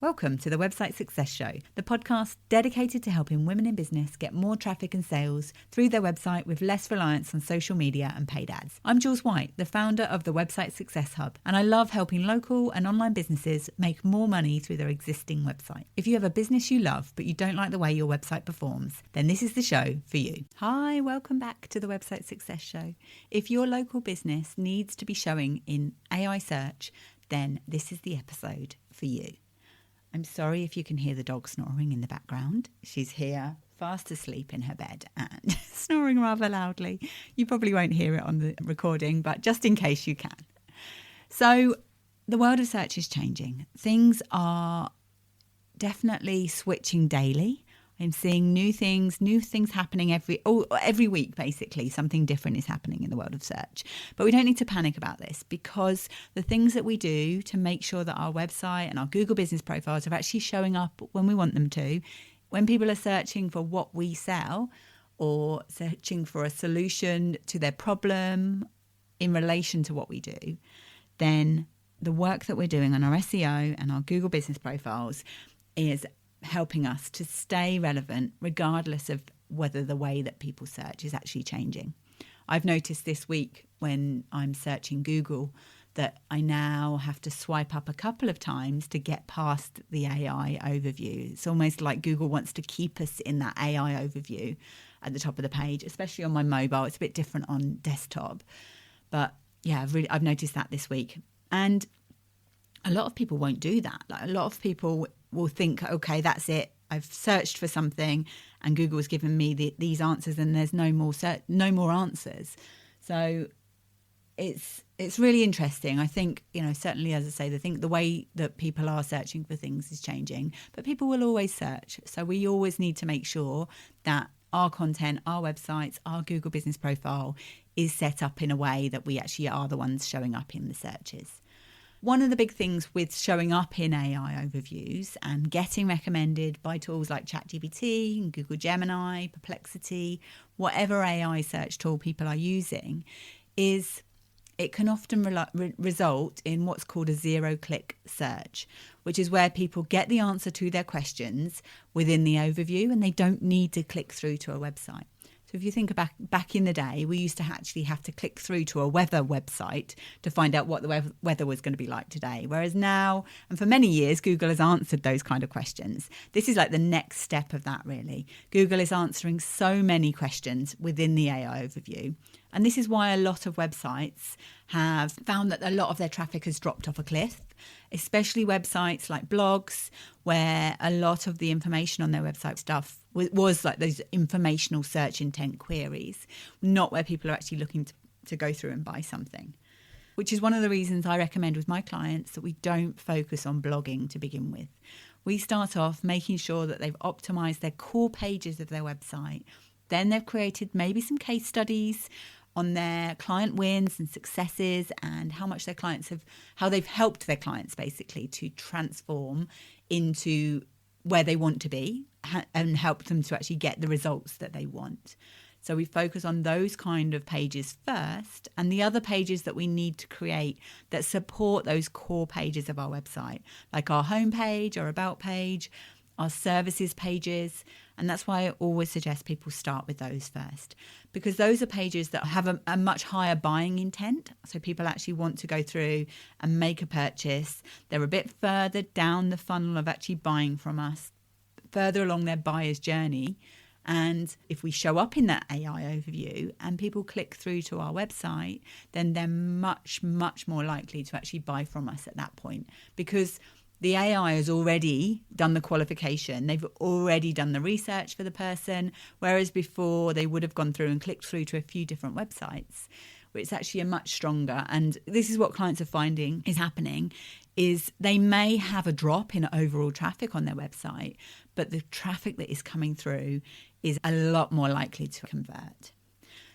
Welcome to the Website Success Show, the podcast dedicated to helping women in business get more traffic and sales through their website with less reliance on social media and paid ads. I'm Jules White, the founder of the Website Success Hub, and I love helping local and online businesses make more money through their existing website. If you have a business you love but you don't like the way your website performs, then this is the show for you. Hi, welcome back to the Website Success Show. If your local business needs to be showing in AI search, then this is the episode for you. I'm sorry if you can hear the dog snoring in the background. She's here, fast asleep in her bed and snoring rather loudly. You probably won't hear it on the recording, but just in case you can. So the world of search is changing. Things are definitely switching daily. I'm seeing new things happening every week, basically. Something different is happening in the world of search. But we don't need to panic about this because the things that we do to make sure that our website and our Google business profiles are actually showing up when we want them to, when people are searching for what we sell or searching for a solution to their problem in relation to what we do, then the work that we're doing on our SEO and our Google business profiles is helping us to stay relevant regardless of whether the way that people search is actually changing. I've noticed this week when I'm searching Google that I now have to swipe up a couple of times to get past the AI overview. It's almost like Google wants to keep us in that AI overview at the top of the page, especially on my mobile. It's a bit different on desktop. But yeah, I've noticed that this week. And a lot of people won't do that. Like, a lot of people will think, okay, that's it. I've searched for something and Google's given me these answers and there's no more answers. So it's really interesting. I think, certainly, as I say, the way that people are searching for things is changing, but people will always search. So we always need to make sure that our content, our websites, our Google business profile is set up in a way that we actually are the ones showing up in the searches. One of the big things with showing up in AI overviews and getting recommended by tools like ChatGPT, Google Gemini, Perplexity, whatever AI search tool people are using, is it can often result in what's called a zero-click search, which is where people get the answer to their questions within the overview and they don't need to click through to a website. So if you think back in the day, we used to actually have to click through to a weather website to find out what the weather was going to be like today. Whereas now, and for many years, Google has answered those kind of questions. This is like the next step of that, really. Google is answering so many questions within the AI overview. And this is why a lot of websites have found that a lot of their traffic has dropped off a cliff, especially websites like blogs, where a lot of the information on their website stuff was like those informational search intent queries, not where people are actually looking to go through and buy something, which is one of the reasons I recommend with my clients that we don't focus on blogging to begin with. We start off making sure that they've optimized their core pages of their website. Then they've created maybe some case studies on their client wins and successes and how they've helped their clients basically to transform into where they want to be and help them to actually get the results that they want. So we focus on those kind of pages first, and the other pages that we need to create that support those core pages of our website, like our homepage, our about page, our services pages. And that's why I always suggest people start with those first, because those are pages that have a much higher buying intent. So people actually want to go through and make a purchase. They're a bit further down the funnel of actually buying from us, further along their buyer's journey. And if we show up in that AI overview and people click through to our website, then they're much, much more likely to actually buy from us at that point, because the AI has already done the qualification. They've already done the research for the person, whereas before they would have gone through and clicked through to a few different websites, which is actually a much stronger. And this is what clients are finding is happening, is they may have a drop in overall traffic on their website, but the traffic that is coming through is a lot more likely to convert.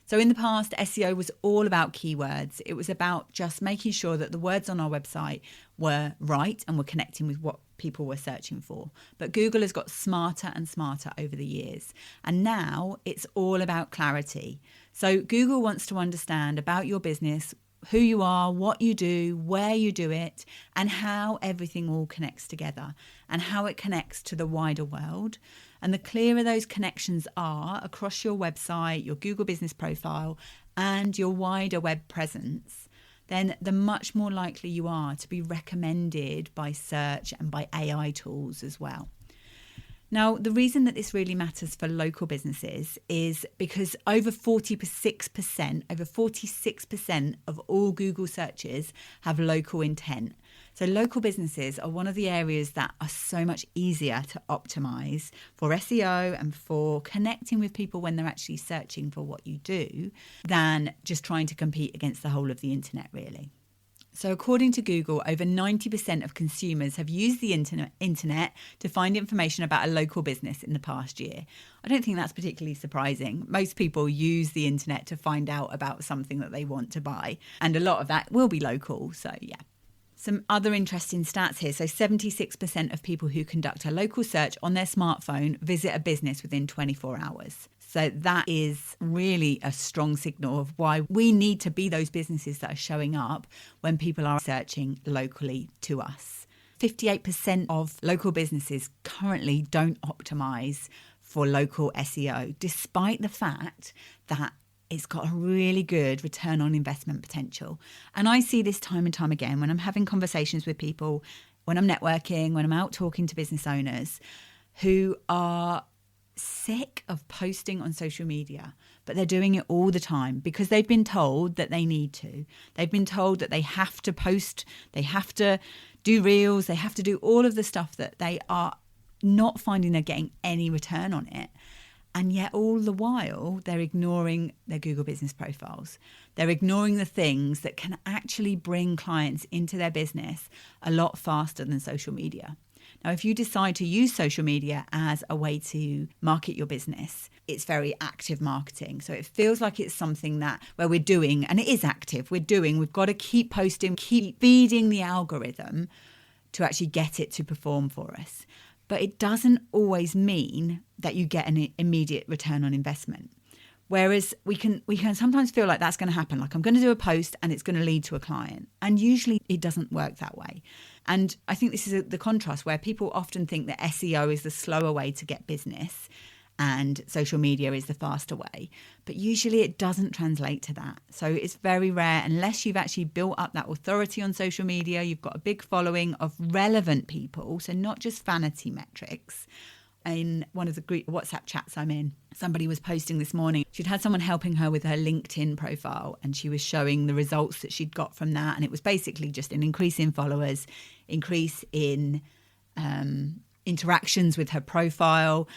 So in the past, SEO was all about keywords. It was about just making sure that the words on our website were right and were connecting with what people were searching for. But Google has got smarter and smarter over the years. And now it's all about clarity. So Google wants to understand about your business who you are, what you do, where you do it, and how everything all connects together and how it connects to the wider world. And the clearer those connections are across your website, your Google business profile, and your wider web presence, then the much more likely you are to be recommended by search and by AI tools as well. Now, the reason that this really matters for local businesses is because over 46% of all Google searches have local intent. So local businesses are one of the areas that are so much easier to optimize for SEO and for connecting with people when they're actually searching for what you do than just trying to compete against the whole of the internet, really. So according to Google, over 90% of consumers have used the internet to find information about a local business in the past year. I don't think that's particularly surprising. Most people use the internet to find out about something that they want to buy, and a lot of that will be local. So yeah. Some other interesting stats here. So 76% of people who conduct a local search on their smartphone visit a business within 24 hours. So that is really a strong signal of why we need to be those businesses that are showing up when people are searching locally to us. 58% of local businesses currently don't optimize for local SEO, despite the fact that it's got a really good return on investment potential. And I see this time and time again when I'm having conversations with people, when I'm networking, when I'm out talking to business owners who are sick of posting on social media, but they're doing it all the time because they've been told that they need to. They've been told that they have to post, they have to do reels, they have to do all of the stuff that they are not finding they're getting any return on it. And yet all the while, they're ignoring their Google business profiles. They're ignoring the things that can actually bring clients into their business a lot faster than social media. Now, if you decide to use social media as a way to market your business, it's very active marketing. So it feels like it's something that where we're doing, and it is active, we've got to keep posting, keep feeding the algorithm to actually get it to perform for us. But it doesn't always mean that you get an immediate return on investment. Whereas we can sometimes feel like that's going to happen. Like I'm going to do a post and it's going to lead to a client. And usually it doesn't work that way. And I think this is the contrast where people often think that SEO is the slower way to get business and social media is the faster way. But usually it doesn't translate to that. So it's very rare unless you've actually built up that authority on social media. You've got a big following of relevant people. So not just vanity metrics. In one of the group WhatsApp chats I'm in, somebody was posting this morning. She'd had someone helping her with her LinkedIn profile and she was showing the results that she'd got from that. And it was basically just an increase in followers, increase in interactions with her profile.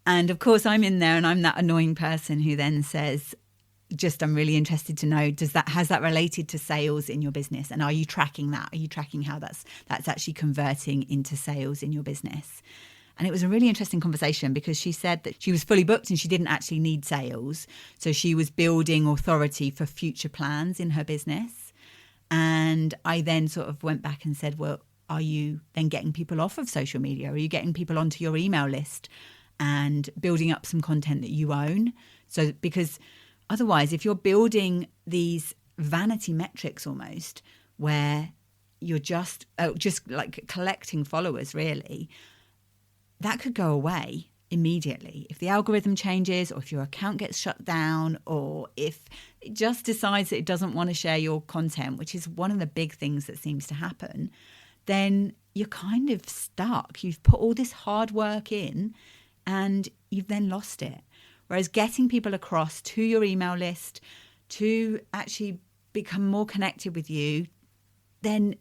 And of course, I'm in there and I'm that annoying person who then says, I'm really interested to know, has that related to sales in your business? And are you tracking that? Are you tracking how that's actually converting into sales in your business? And it was a really interesting conversation because she said that she was fully booked and she didn't actually need sales. So she was building authority for future plans in her business. And I then sort of went back and said, well, are you then getting people off of social media? Are you getting people onto your email list and building up some content that you own? So because otherwise, if you're building these vanity metrics almost, where you're just like collecting followers really, that could go away immediately. If the algorithm changes or if your account gets shut down or if it just decides that it doesn't want to share your content, which is one of the big things that seems to happen, then you're kind of stuck. You've put all this hard work in and you've then lost it. Whereas getting people across to your email list to actually become more connected with you, then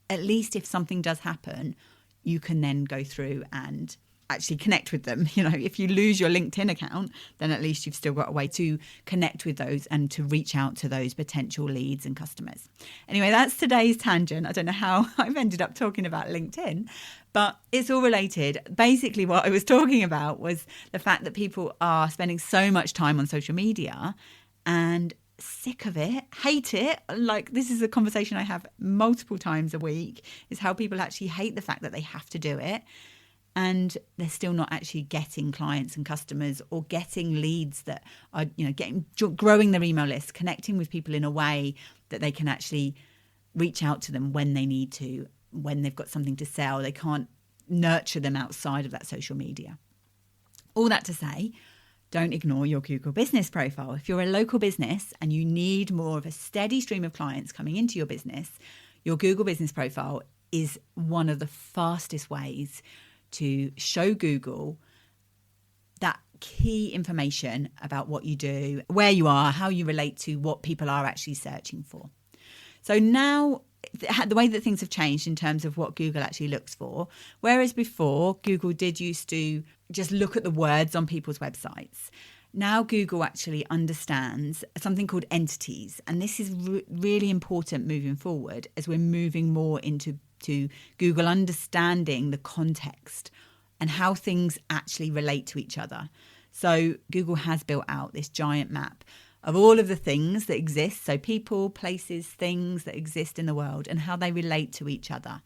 at least if something does happen, you can then go through and actually connect with them. You know, if you lose your LinkedIn account, then at least you've still got a way to connect with those and to reach out to those potential leads and customers. Anyway, that's today's tangent. I don't know how I've ended up talking about LinkedIn, but it's all related. Basically, what I was talking about was the fact that people are spending so much time on social media and sick of it, hate it. Like, this is a conversation I have multiple times a week, is how people actually hate the fact that they have to do it. and they're still not actually getting clients and customers or getting leads that are, growing their email list, connecting with people in a way that they can actually reach out to them when they need to, when they've got something to sell. They can't nurture them outside of that social media. All that to say, don't ignore your Google business profile. If you're a local business and you need more of a steady stream of clients coming into your business, your Google business profile is one of the fastest ways to show Google that key information about what you do, where you are, how you relate to what people are actually searching for. So now the way that things have changed in terms of what Google actually looks for, whereas before Google did used to just look at the words on people's websites, now Google actually understands something called entities. And this is really important moving forward as we're moving more into Google understanding the context and how things actually relate to each other. So Google has built out this giant map of all of the things that exist, so people, places, things that exist in the world and how they relate to each other.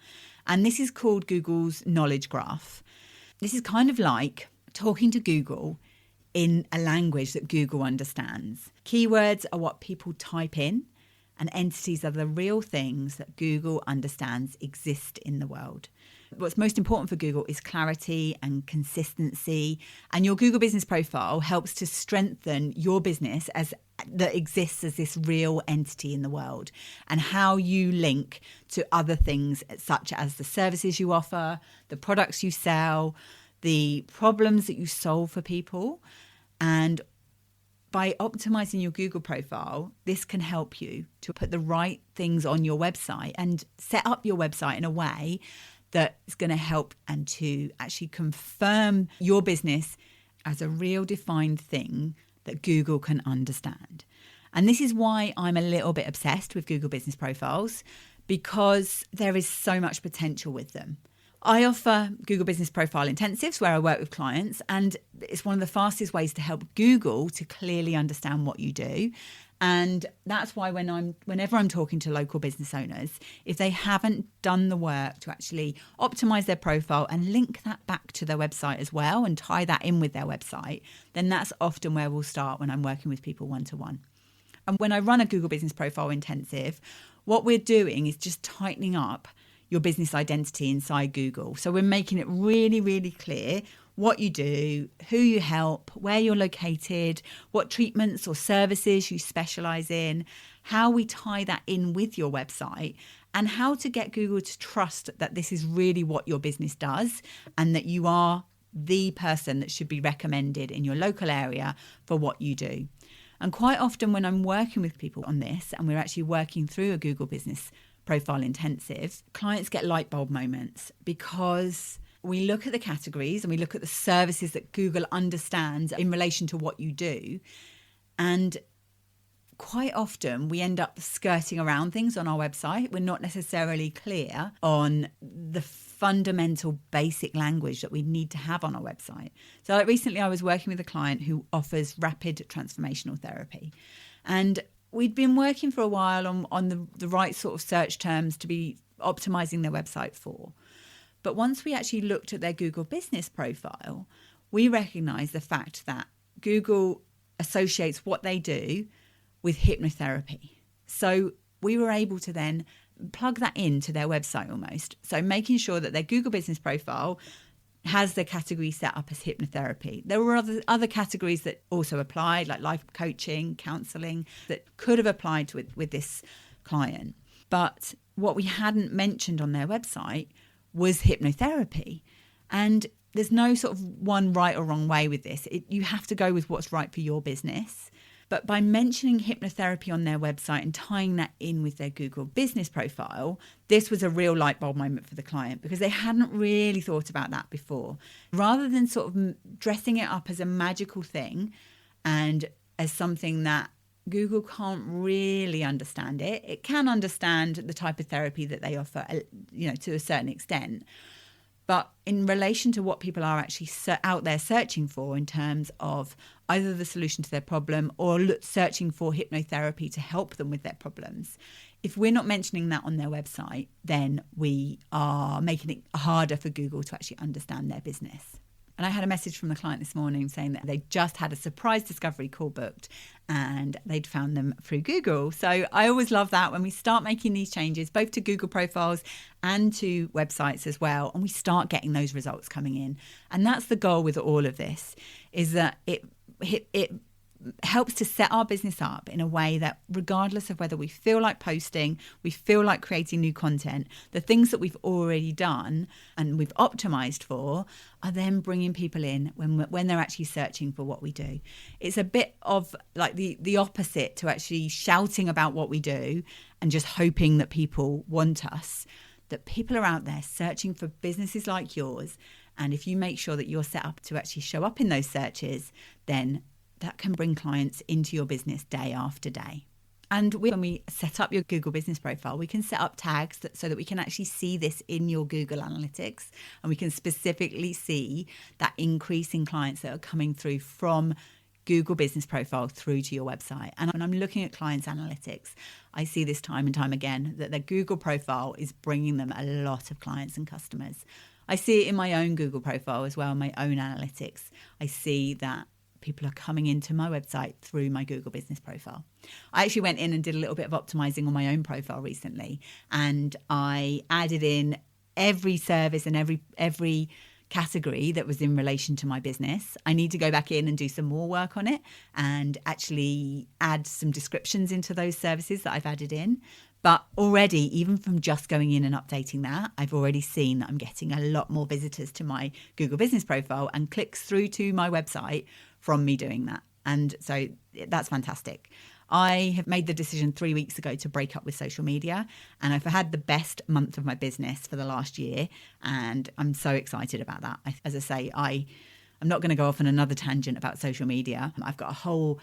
And this is called Google's knowledge graph. This is kind of like talking to Google in a language that Google understands. Keywords are what people type in, and entities are the real things that Google understands exist in the world. What's most important for Google is clarity and consistency, and your Google business profile helps to strengthen your business that exists as this real entity in the world, and how you link to other things such as the services you offer, the products you sell, the problems that you solve for people. And by optimizing your Google profile, this can help you to put the right things on your website and set up your website in a way that is going to help and to actually confirm your business as a real defined thing that Google can understand. And this is why I'm a little bit obsessed with Google business profiles, because there is so much potential with them. I offer Google Business Profile Intensives where I work with clients, and it's one of the fastest ways to help Google to clearly understand what you do. And that's why whenever I'm talking to local business owners, if they haven't done the work to actually optimize their profile and link that back to their website as well and tie that in with their website, then that's often where we'll start when I'm working with people one-to-one. And when I run a Google Business Profile Intensive, what we're doing is just tightening up your business identity inside Google. So we're making it really, really clear what you do, who you help, where you're located, what treatments or services you specialize in, how we tie that in with your website, and how to get Google to trust that this is really what your business does and that you are the person that should be recommended in your local area for what you do. And quite often when I'm working with people on this, and we're actually working through a Google Business Profile Intensive, clients get light bulb moments, because we look at the categories and we look at the services that Google understands in relation to what you do. And quite often we end up skirting around things on our website. We're not necessarily clear on the fundamental basic language that we need to have on our website. So like recently I was working with a client who offers rapid transformational therapy. And we'd been working for a while on the right sort of search terms to be optimizing their website for. But once we actually looked at their Google business profile, we recognized the fact that Google associates what they do with hypnotherapy. So we were able to then plug that into their website almost. So making sure that their Google business profile has the category set up as hypnotherapy. There were other categories that also applied, like life coaching, counselling, that could have applied with this client. But what we hadn't mentioned on their website was hypnotherapy. And there's no sort of one right or wrong way with this. You have to go with what's right for your business. But by mentioning hypnotherapy on their website and tying that in with their Google business profile, this was a real light bulb moment for the client, because they hadn't really thought about that before. Rather than sort of dressing it up as a magical thing and as something that Google can't really understand it can understand the type of therapy that they offer, to a certain extent. But in relation to what people are actually out there searching for in terms of either the solution to their problem or searching for hypnotherapy to help them with their problems, If we're not mentioning that on their website, then we are making it harder for Google to actually understand their business. And I had a message from the client this morning saying that they just had a surprise discovery call booked and they'd found them through Google. So I always love that when we start making these changes, both to Google profiles and to websites as well, and we start getting those results coming in. And that's the goal with all of this, is that it helps to set our business up in a way that regardless of whether we feel like posting, we feel like creating new content, the things that we've already done and we've optimized for are then bringing people in when they're actually searching for what we do. It's a bit of like the opposite to actually shouting about what we do and just hoping that people want us, that people are out there searching for businesses like yours. And if you make sure that you're set up to actually show up in those searches, then that can bring clients into your business day after day. And when we set up your Google business profile, we can set up tags so that we can actually see this in your Google Analytics, and we can specifically see that increase in clients that are coming through from Google business profile through to your website. And when I'm looking at clients' analytics, I see this time and time again that their Google profile is bringing them a lot of clients and customers. I see it in my own Google profile as well, my own analytics. I see that people are coming into my website through my Google business profile. I actually went in and did a little bit of optimizing on my own profile recently, and I added in every service and every category that was in relation to my business. I need to go back in and do some more work on it and actually add some descriptions into those services that I've added in. But already, even from just going in and updating that, I've already seen that I'm getting a lot more visitors to my Google business profile and clicks through to my website from me doing that. And so that's fantastic. I have made the decision 3 weeks ago to break up with social media, and I've had the best month of my business for the last year, and I'm so excited about that. As I say, I'm not going to go off on another tangent about social media. I've got a whole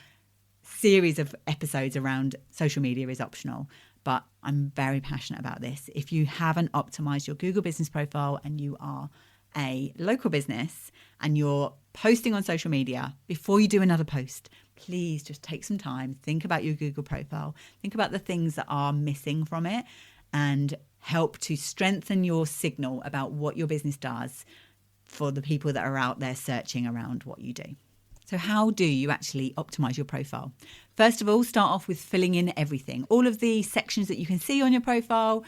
series of episodes around social media is optional, but I'm very passionate about this. If you haven't optimized your Google business profile and you are a local business and you're posting on social media, before you do another post, please just take some time, think about your Google profile, think about the things that are missing from it, and help to strengthen your signal about what your business does for the people that are out there searching around what you do. So how do you actually optimize your profile? First of all, start off with filling in everything. All of the sections that you can see on your profile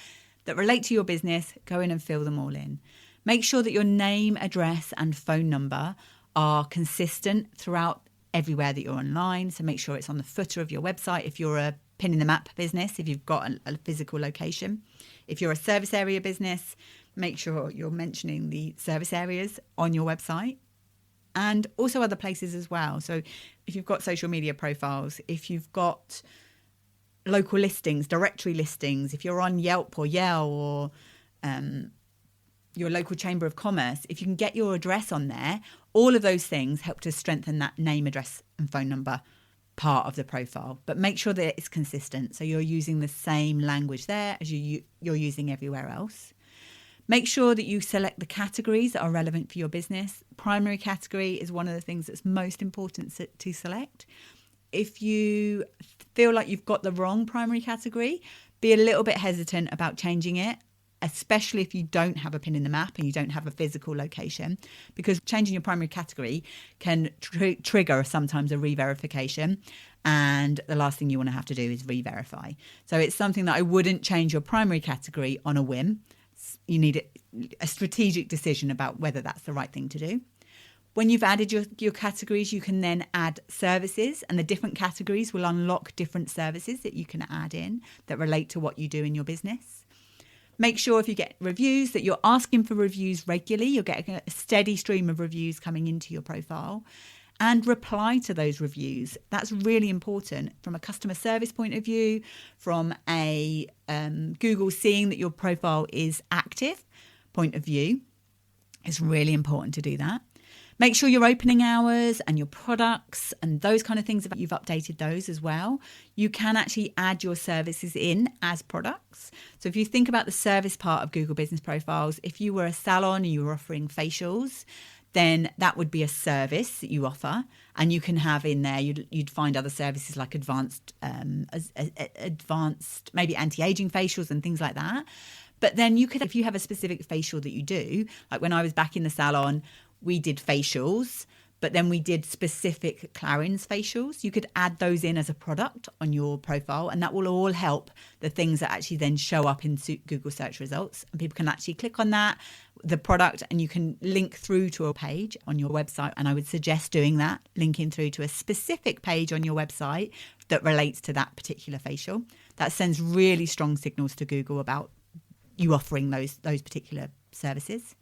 that relate to your business, go in and fill them all in. Make sure that your name, address, and phone number are consistent throughout everywhere that you're online. So make sure it's on the footer of your website if you're a pin in the map business, if you've got a physical location. If you're a service area business, make sure you're mentioning the service areas on your website, and also other places as well. So if you've got social media profiles, if you've got local listings, directory listings, if you're on Yelp or Yale or your local chamber of commerce, if you can get your address on there, all of those things help to strengthen that name, address and phone number part of the profile. But make sure that it's consistent, so you're using the same language there as you're using everywhere else. Make sure that you select the categories that are relevant for your business. Primary category is one of the things that's most important to select. If you feel like you've got the wrong primary category, be a little bit hesitant about changing it, especially if you don't have a pin in the map and you don't have a physical location, because changing your primary category can trigger sometimes a re-verification, and the last thing you want to have to do is re-verify. So it's something that I wouldn't change your primary category on a whim. You need a strategic decision about whether that's the right thing to do. When you've added your categories, you can then add services, and the different categories will unlock different services that you can add in that relate to what you do in your business. Make sure if you get reviews that you're asking for reviews regularly. You're getting a steady stream of reviews coming into your profile, and reply to those reviews. That's really important from a customer service point of view, from a Google seeing that your profile is active point of view. It's really important to do that. Make sure your opening hours and your products and those kind of things, you've updated those as well. You can actually add your services in as products. So if you think about the service part of Google Business Profiles, if you were a salon and you were offering facials, then that would be a service that you offer. And you can have in there, you'd find other services like advanced, maybe anti-aging facials and things like that. But then you could, if you have a specific facial that you do, like when I was back in the salon, we did facials, but then we did specific Clarins facials. You could add those in as a product on your profile, and that will all help the things that actually then show up in Google search results. And people can actually click on that, the product, and you can link through to a page on your website. And I would suggest doing that, linking through to a specific page on your website that relates to that particular facial. That sends really strong signals to Google about you offering those particular services.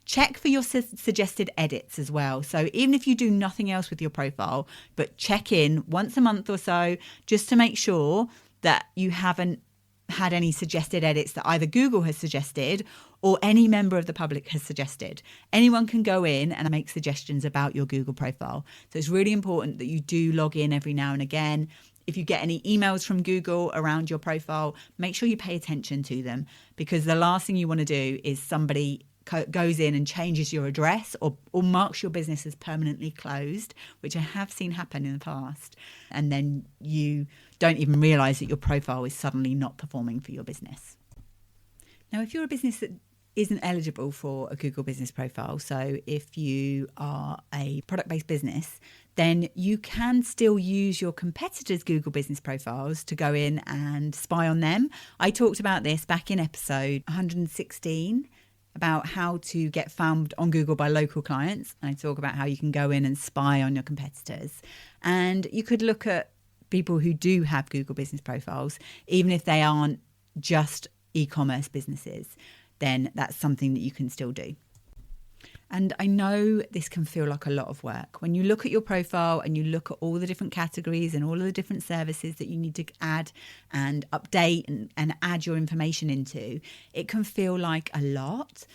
Check for your suggested edits as well. So even if you do nothing else with your profile, but check in once a month or so just to make sure that you haven't had any suggested edits that either Google has suggested or any member of the public has suggested. Anyone can go in and make suggestions about your Google profile. So it's really important that you do log in every now and again. If you get any emails from Google around your profile, make sure you pay attention to them, because the last thing you want to do is somebody goes in and changes your address or marks your business as permanently closed, which I have seen happen in the past. And then you don't even realize that your profile is suddenly not performing for your business. Now, if you're a business that isn't eligible for a Google business profile, so if you are a product-based business, then you can still use your competitors' Google business profiles to go in and spy on them. I talked about this back in episode 116 about how to get found on Google by local clients. I talk about how you can go in and spy on your competitors. And you could look at people who do have Google business profiles, even if they aren't just e-commerce businesses, then that's something that you can still do. And I know this can feel like a lot of work. When you look at your profile and you look at all the different categories and all of the different services that you need to add and update and add your information into, it can feel like a lot,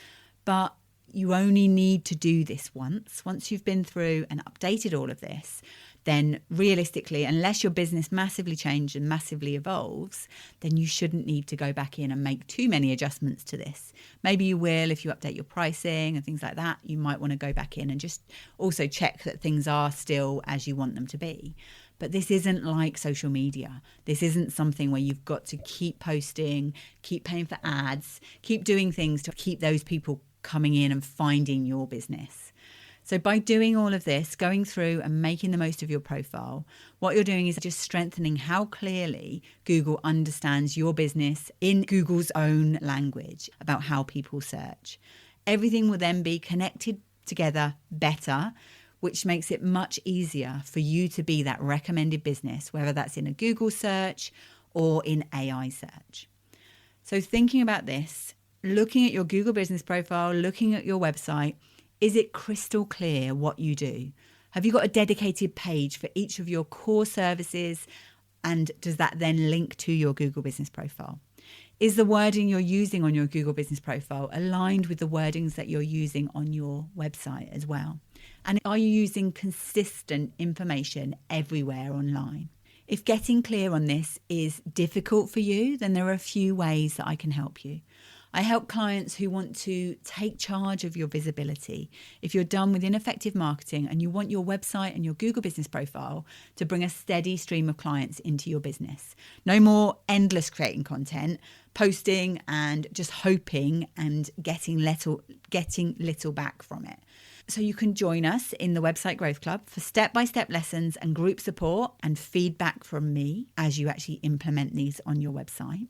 but you only need to do this once. Once you've been through and updated all of this, then realistically, unless your business massively changes and massively evolves, then you shouldn't need to go back in and make too many adjustments to this. Maybe you will if you update your pricing and things like that. You might want to go back in and just also check that things are still as you want them to be. But this isn't like social media. This isn't something where you've got to keep posting, keep paying for ads, keep doing things to keep those people coming in and finding your business. So by doing all of this, going through and making the most of your profile, what you're doing is just strengthening how clearly Google understands your business in Google's own language about how people search. Everything will then be connected together better, which makes it much easier for you to be that recommended business, whether that's in a Google search or in AI search. So thinking about this, looking at your Google business profile, looking at your website, is it crystal clear what you do? Have you got a dedicated page for each of your core services? And does that then link to your Google business profile? Is the wording you're using on your Google business profile aligned with the wordings that you're using on your website as well? And are you using consistent information everywhere online? If getting clear on this is difficult for you, then there are a few ways that I can help you. I help clients who want to take charge of your visibility. If you're done with ineffective marketing and you want your website and your Google business profile to bring a steady stream of clients into your business. No more endless creating content, posting and just hoping and getting little back from it. So you can join us in the Website Growth Club for step-by-step lessons and group support and feedback from me as you actually implement these on your website.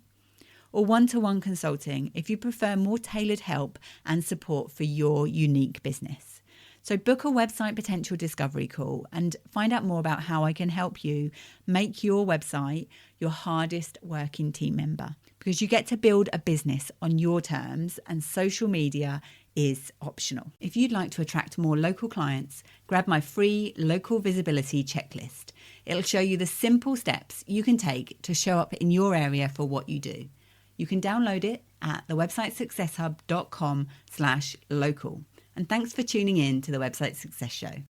Or one-to-one consulting if you prefer more tailored help and support for your unique business. So book a website potential discovery call and find out more about how I can help you make your website your hardest working team member, because you get to build a business on your terms and social media is optional. If you'd like to attract more local clients, grab my free local visibility checklist. It'll show you the simple steps you can take to show up in your area for what you do. You can download it at thewebsitesuccesshub.com/local. And thanks for tuning in to the Website Success Show.